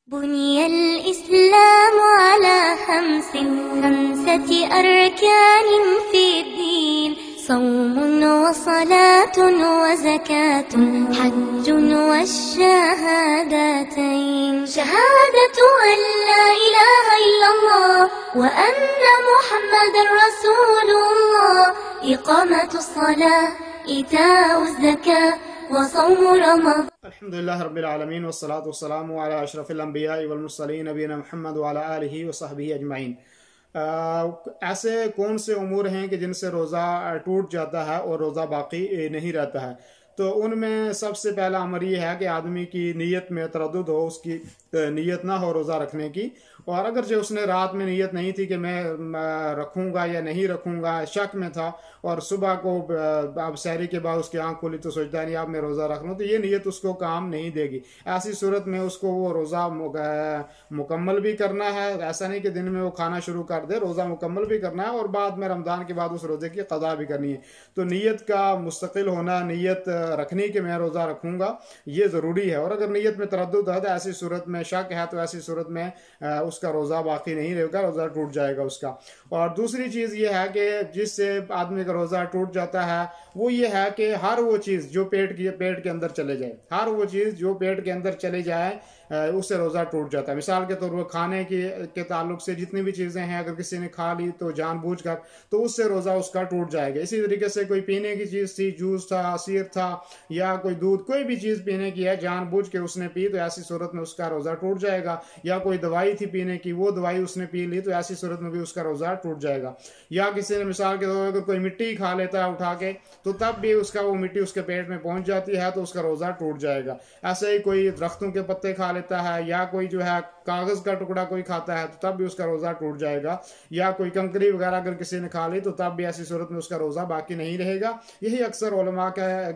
بني الإسلام على خمسة أركان في الدين: صوم وصلاة وزكاة حج والشهادتين. شهادة أن لا إله إلا الله وأن محمد رسول الله، إقامة الصلاة، إيتاء الزكاة، وصوم رمضان. الحمدللہ رب العالمین والصلاة والسلام علی اشرف الانبیاء والمرسلین نبینا محمد وعلی آلہ وصحبہ اجمعین۔ ایسے کون سے امور ہیں کہ جن سے روزہ ٹوٹ جاتا ہے اور روزہ باقی نہیں رہتا ہے؟ تو ان میں سب سے پہلا امر یہ ہے کہ آدمی کی نیت میں تردد ہو، اس کی نیت نہ ہو روزہ رکھنے کی، اور اگرچہ اس نے رات میں نیت نہیں تھی کہ میں رکھوں گا یا نہیں رکھوں گا، شک میں تھا، اور صبح کو اب سحری کے بعد اس کی آنکھ کھلی تو سوچتا نہیں اب میں روزہ رکھ لوں، تو یہ نیت اس کو کام نہیں دے گی۔ ایسی صورت میں اس کو وہ روزہ مکمل بھی کرنا ہے، ایسا نہیں کہ دن میں وہ کھانا شروع کر دے، روزہ مکمل بھی کرنا ہے، اور بعد میں رمضان کے بعد اس روزے کی قضا بھی کرنی ہے۔ تو نیت کا مستقل ہونا، نیت رکھنی کہ میں روزہ رکھوں گا، یہ ضروری ہے۔ اور اگر نیت میں تردد ہے تو ایسی صورت میں شک ہے تو ایسی صورت میں اس کا روزہ باقی نہیں رہے گا، روزہ ٹوٹ جائے گا اس کا۔ اور دوسری چیز یہ ہے کہ جس سے آدمی کا روزہ ٹوٹ جاتا ہے وہ یہ ہے کہ ہر وہ چیز جو پیٹ کے اندر چلے جائے، ہر وہ چیز جو پیٹ کے اندر چلے جائے اس سے روزہ ٹوٹ جاتا ہے۔ مثال کے طور پر کھانے کے تعلق سے جتنی بھی چیزیں ہیں اگر کسی نے کھا لی تو جان بوجھ کر، تو اس سے روزہ اس کا ٹوٹ جائے گا۔ اسی طریقے سے کوئی پینے کی چیز تھی، جوس تھا، عصیر تھا، یا کوئی دودھ، کوئی بھی چیز پینے کی ہے، جان بوجھ کے اس نے پی تو ایسی صورت میں اس کا روزہ ٹوٹ جائے گا۔ یا کوئی دوائی تھی پینے کی، وہ دوائی اس نے پی لی تو ایسی صورت میں بھی اس کا روزہ ٹوٹ جائے گا۔ یا کسی نے مثال کے طور پر اگر کوئی مٹی کھا لیتا ہے اٹھا کے تو تب بھی اس کا وہ مٹی اس کے پیٹ میں پہنچ جاتی ہے تو اس کا روزہ ٹوٹ جائے گا۔ ایسے ہی کوئی درختوں کے پتے کھا لیتا ہے، یا کوئی جو ہے کاغذ کا ٹکڑا کوئی کھاتا ہے تو تب بھی اس کا روزہ ٹوٹ جائے گا۔ یا کوئی کنکری وغیرہ اگر کسی نے کھا لی تو تب بھی ایسی صورت میں اس کا روزہ باقی نہیں رہے گا۔ یہی اکثر علماء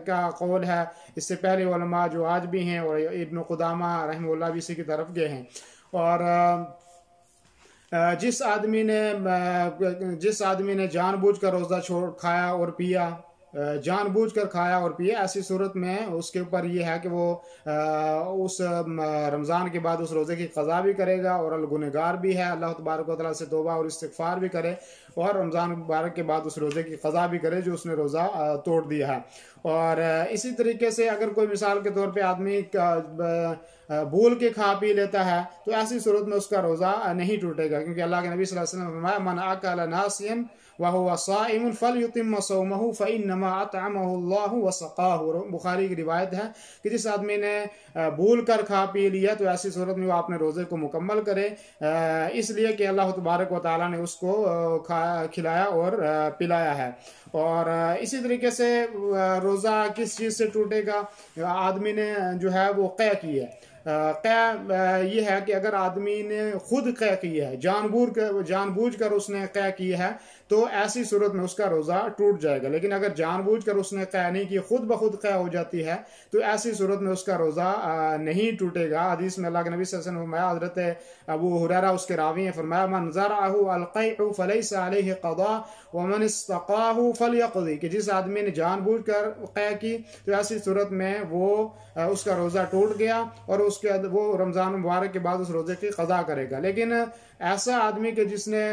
کا قول ہے۔ اس سے پہلے علماء جو آج بھی ہیں، اور ابن قدامہ رحمہ اللہ بھی اسی کی طرف گئے ہیں۔ اور جس آدمی نے جان بوجھ کر روزہ کھایا اور پیا، جان بوجھ کر کھایا اور پیا، ایسی صورت میں اس کے اوپر یہ ہے کہ وہ اس رمضان کے بعد اس روزے کی قضا بھی کرے گا، اور گنہگار بھی ہے، اللہ تبارک و تعالیٰ سے توبہ اور استغفار بھی کرے، اور رمضان مبارک کے بعد اس روزے کی قضا بھی کرے جو اس نے روزہ توڑ دیا ہے۔ اور اسی طریقے سے اگر کوئی مثال کے طور پہ آدمی بھول کے کھا پی لیتا ہے تو ایسی صورت میں اس کا روزہ نہیں ٹوٹے گا، کیونکہ اللہ کے نبی صلی اللہ علیہ وسلم نے فرمایا من اکل ناسیا وهو صائم فلیتم صومه فانما اطعمه اللہ وسقاہ۔ بخاری کی روایت ہے کہ جس آدمی نے بھول کر کھا پی لیا تو ایسی صورت میں وہ اپنے روزے کو مکمل کرے، اس لیے کہ اللہ تبارک و تعالیٰ نے اس کو کھلایا اور پلایا ہے۔ اور اسی طریقے سے روزہ کس چیز سے ٹوٹے گا؟ آدمی نے جو ہے وہ قے کی ہے۔ قے یہ ہے کہ اگر آدمی نے خود قے کی ہے، جان بوجھ کر اس نے قے کی ہے تو ایسی صورت میں اس کا روزہ ٹوٹ جائے گا۔ لیکن اگر جان بوجھ کر اس نے قے نہیں کی، خود بخود قے ہو جاتی ہے، تو ایسی صورت میں اس کا روزہ نہیں ٹوٹے گا۔ حدیث میں اللہ کے نبی صلی اللہ علیہ وسلم نے فرمایا، حضرت ابو ہریرہ اس کے راوی ہیں، فرمایا من زرعہ القیع فلیس علیہ قضاء ومن استقاہ فلیقضی، کہ جس آدمی نے جان بوجھ کر قے کی تو ایسی صورت میں وہ اس کا روزہ ٹوٹ گیا، اور اس کے وہ رمضان مبارک کے بعد اس روزے کی قضا کرے گا۔ لیکن ایسا آدمی کہ جس نے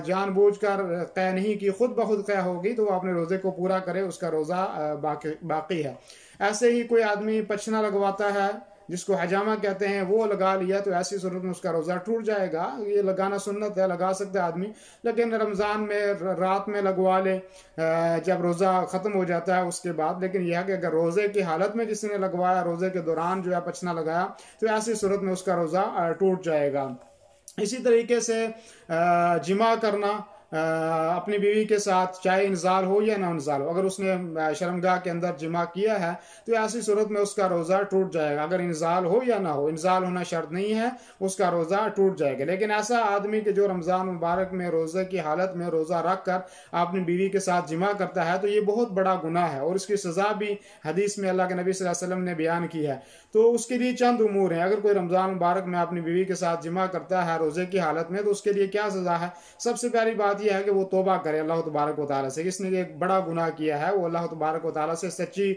جان بوجھ کر قے نہیں کی، خود بخود قے ہوگی، تو وہ اپنے روزے کو پورا کرے، اس کا روزہ باقی ہے۔ ایسے ہی کوئی آدمی پچھنا لگواتا ہے جس کو حجامہ کہتے ہیں، وہ لگا لیا تو ایسی صورت میں اس کا روزہ ٹوٹ جائے گا۔ یہ لگانا سنت ہے، لگا سکتا ہے آدمی، لیکن رمضان میں رات میں لگوا لے جب روزہ ختم ہو جاتا ہے اس کے بعد۔ لیکن یہ ہے کہ اگر روزے کی حالت میں کسی نے لگوایا، روزے کے دوران جو ہے پچھنا لگایا، تو ایسی صورت میں اس کا روزہ ٹوٹ جائے گا۔ اسی طریقے سے جماع کرنا اپنی بیوی کے ساتھ، چاہے انزال ہو یا نہ انزال ہو، اگر اس نے شرمگاہ کے اندر جماع کیا ہے تو ایسی صورت میں اس کا روزہ ٹوٹ جائے گا، اگر انزال ہو یا نہ ہو۔ انزال ہونا شرط نہیں ہے، اس کا روزہ ٹوٹ جائے گا۔ لیکن ایسا آدمی کہ جو رمضان مبارک میں روزے کی حالت میں روزہ رکھ کر اپنی بیوی کے ساتھ جماع کرتا ہے تو یہ بہت بڑا گناہ ہے، اور اس کی سزا بھی حدیث میں اللہ کے نبی صلی اللہ علیہ وسلم نے بیان کی ہے۔ تو اس کے لیے چند امور ہیں. اگر کوئی رمضان مبارک میں اپنی بیوی کے ساتھ جمع کرتا ہے روزے کی حالت میں تو اس کے لیے کیا سزا ہے؟ سب سے پہلی بات یہ ہے کہ وہ توبہ کرے اللہ تبارک و تعالیٰ سے. اس نے ایک بڑا گناہ کیا ہے وہ اللہ تبارک و تعالیٰ سے سچی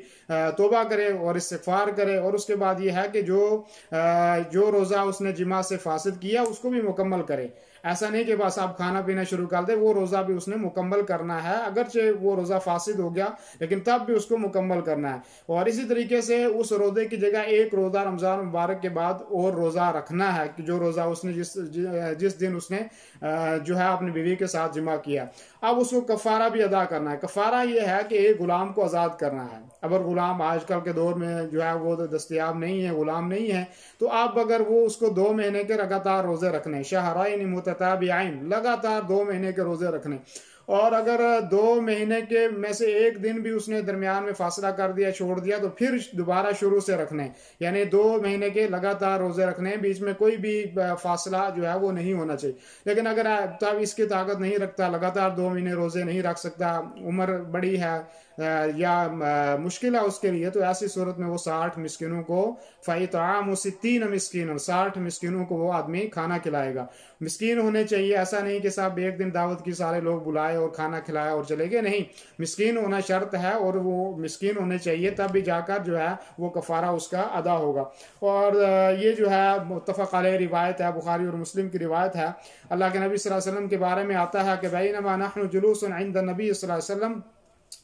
توبہ کرے اور استغفار کرے. اور اس کے بعد یہ ہے کہ جو روزہ اس نے جمع سے فاسد کیا اس کو بھی مکمل کرے. ایسا نہیں کہ بس آپ کھانا پینا شروع کر دے, وہ روزہ بھی اس نے مکمل کرنا ہے. اگرچہ وہ روزہ فاسد ہو گیا لیکن تب بھی اس کو مکمل کرنا ہے. اور اسی طریقے سے اس روزے کی جگہ ایک روزہ رمضان مبارک کے بعد اور روزہ رکھنا ہے کہ جو روزہ اس نے جس دن اس نے جو ہے اپنی بیوی کے ساتھ جمع کیا. اب اس کو کفارہ بھی ادا کرنا ہے. کفارہ یہ ہے کہ ایک غلام کو آزاد کرنا ہے. اگر غلام آج کل کے دور میں جو ہے وہ دستیاب نہیں ہے, غلام نہیں ہے, تو آپ اگر وہ اس کو 2 مہینے کے لگاتار روزے رکھنے, شہرین متتابعین, لگاتار 2 مہینے کے روزے رکھنے. اور اگر 2 مہینے کے میں سے ایک دن بھی اس نے درمیان میں فاصلہ کر دیا, چھوڑ دیا, تو پھر دوبارہ شروع سے رکھنے. یعنی 2 مہینے کے لگاتار روزے رکھنے, بیچ میں کوئی بھی فاصلہ جو ہے وہ نہیں ہونا چاہیے. لیکن اگر تب اس کی طاقت نہیں رکھتا, لگاتار 2 مہینے روزے نہیں رکھ سکتا, عمر بڑی ہے یا مشکل ہے اس کے لیے, تو ایسی صورت میں وہ 60 مسکینوں کو فَإِطْعَامُ 60 مسکین, 60 مسکینوں کو وہ آدمی کھانا کھلائے گا. مسکین ہونے چاہیے, ایسا نہیں کہ صاحب ایک دن دعوت کی سارے لوگ بلائے اور کھانا کھلایا اور چلے گئے. نہیں, مسکین ہونا شرط ہے اور وہ مسکین ہونے چاہیے, تب بھی جا کر جو ہے وہ کفارہ اس کا ادا ہوگا. اور یہ جو ہے متفق علیہ روایت ہے, بخاری اور مسلم کی روایت ہے. اللہ کے نبی صلی اللہ علیہ وسلم کے بارے میں آتا ہے کہ بینما نحن جلوس عند النبی صلی اللہ علیہ وسلم,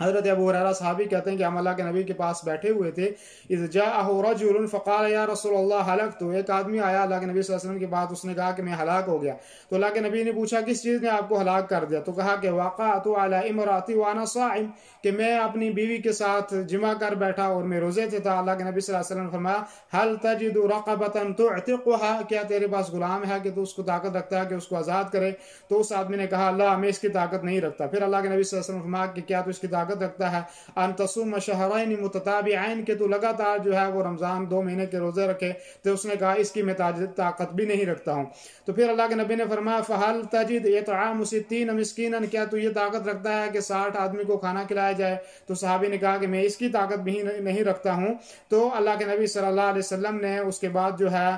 حضرت ابو ہریرہ صحابی کہتے ہیں کہ ہم اللہ کے نبی کے پاس بیٹھے ہوئے تھے. اذ جاءہ رجل فقال یا رسول اللہ ہلکت, ایک آدمی آیا اللہ کے نبی صلی اللہ علیہ وسلم کے بعد, اس نے کہا کہ میں ہلاک ہو گیا. تو اللہ کے نبی نے پوچھا کس چیز نے آپ کو ہلاک کر دیا؟ تو کہا کہ وقعت علی امراتی وانا صائم, کہ میں اپنی بیوی کے ساتھ جمع کر بیٹھا اور میں روزے تھے. تھا اللہ کے نبی صلی اللہ علیہ وسلم نے فرمایا هل تجد رقبۃ تعتقها, کیا تیرے پاس غلام ہے کہ تو اس کو طاقت رکھتا ہے کہ اس کو آزاد کرے؟ تو اس آدمی نے کہا اللہ, میں اس کی طاقت نہیں رکھتا. پھر اللہ کے نبی صلی اللہ علیہ وسلم نے فرمایا کہ کیا تو اس کی طاقت رکھتا ہے ان تصوم شہرین متتابعین, کہ تو لگاتار جو ہے وہ رمضان 2 مہینے کے روزے رکھے؟ تو اس نے کہا اس کی میں طاقت بھی نہیں رکھتا ہوں. تو پھر اللہ کے نبی نے فرمایا فہل تجد اطعام 60 مسکینا, کیا تو یہ طاقت رکھتا ہے کہ 60 آدمی کو کھانا کھلایا جائے؟ تو صحابی نے کہا کہ میں اس کی طاقت بھی نہیں رکھتا ہوں. تو اللہ کے نبی صلی اللہ علیہ وسلم نے اس کے بعد جو ہے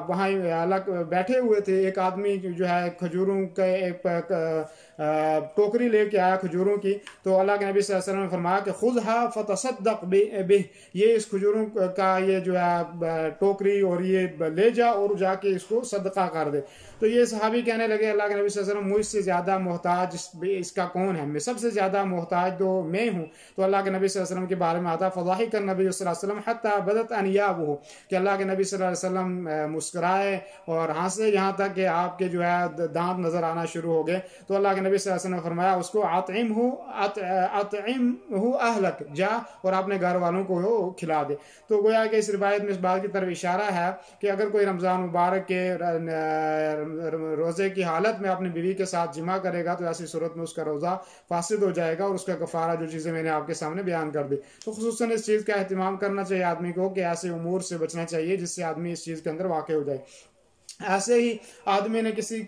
وہاں الگ بیٹھے ہوئے تھے, ایک آدمی جو ہے کھجوروں کا ایک ٹوکری لے کے آیا کھجوروں کی. تو اللہ کے نبی صلی اللہ علیہ وسلم نے فرمایا کہ خذها فتصدق به, یہ اس کھجوروں کا یہ جو ہے ٹوکری اور یہ لے جا اور جا کے اس کو صدقہ کر دے. تو یہ صحابی کہنے لگے اللہ کے نبی صلی اللہ علیہ وسلم مجھ سے زیادہ محتاج اس کا کون ہے؟ میں سب سے زیادہ محتاج تو میں ہوں. تو اللہ کے نبی صلی اللہ علیہ وسلم کے بارے میں آتا فضحك النبی صلی اللہ علیہ وسلم حتى بدت انیابه, کہ اللہ کے نبی صلی اللہ علیہ وسلم مسکرائے اور ہنسے یہاں تک کہ آپ کے جو ہے دانت نظر آنا شروع ہو گئے. تو اللہ کے نبی صلی اللہ علیہ وسلم نے فرمایا اس کو اطعمه اہلک, جا اور اپنے گھر والوں کو کھلا دے. تو گویا کہ اس روایت میں اس بات کی طرف اشارہ ہے کہ اگر کوئی رمضان مبارک کے روزے کی حالت میں اپنی بیوی کے ساتھ جمع کرے گا تو ایسی صورت میں اس کا روزہ فاسد ہو جائے گا اور اس کا کفارہ جو چیزیں میں نے آپ کے سامنے بیان کر دی. تو خصوصاً اس چیز کا اہتمام کرنا چاہیے آدمی کو کہ ایسے امور سے بچنا چاہیے جس سے آدمی اس چیز کے اندر واقع ہو جائے. ایسے ہی آدمی نے کسی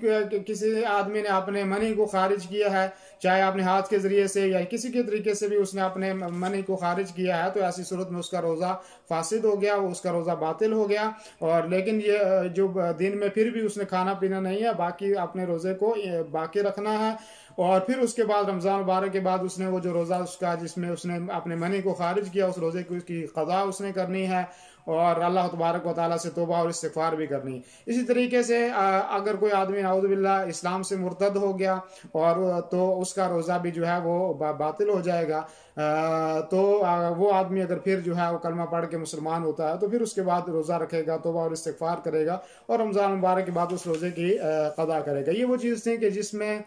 آدمی نے اپنے منی کو خارج کیا ہے, چاہے اپنے ہاتھ کے ذریعے سے یا کسی کے طریقے سے بھی اس نے اپنے منی کو خارج کیا ہے, تو ایسی صورت میں اس کا روزہ فاسد ہو گیا, اس کا روزہ باطل ہو گیا. اور لیکن یہ جو دن میں پھر بھی اس نے کھانا پینا نہیں ہے, باقی اپنے روزے کو باقی رکھنا ہے. اور پھر اس کے بعد رمضان مبارک کے بعد اس نے وہ جو روزہ اس کا جس میں اس نے اپنے منی کو خارج کیا, اس روزے کی قضا اس نے کرنی ہے اور اللہ تبارک و تعالیٰ سے توبہ اور استغفار بھی کرنی ہے. اسی طریقے سے اگر کوئی آدمی نعوذ باللہ اسلام سے مرتد ہو گیا اور تو اس کا روزہ بھی جو ہے وہ باطل ہو جائے گا. تو وہ آدمی اگر پھر جو ہے وہ کلمہ پڑھ کے مسلمان ہوتا ہے تو پھر اس کے بعد روزہ رکھے گا, توبہ اور استغفار کرے گا اور رمضان مبارک کے بعد اس روزے کی قضا کرے گا. یہ وہ چیز تھی کہ جس میں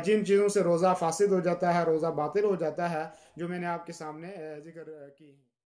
جن چیزوں سے روزہ فاسد ہو جاتا ہے, روزہ باطل ہو جاتا ہے, جو میں نے آپ کے سامنے ذکر کی.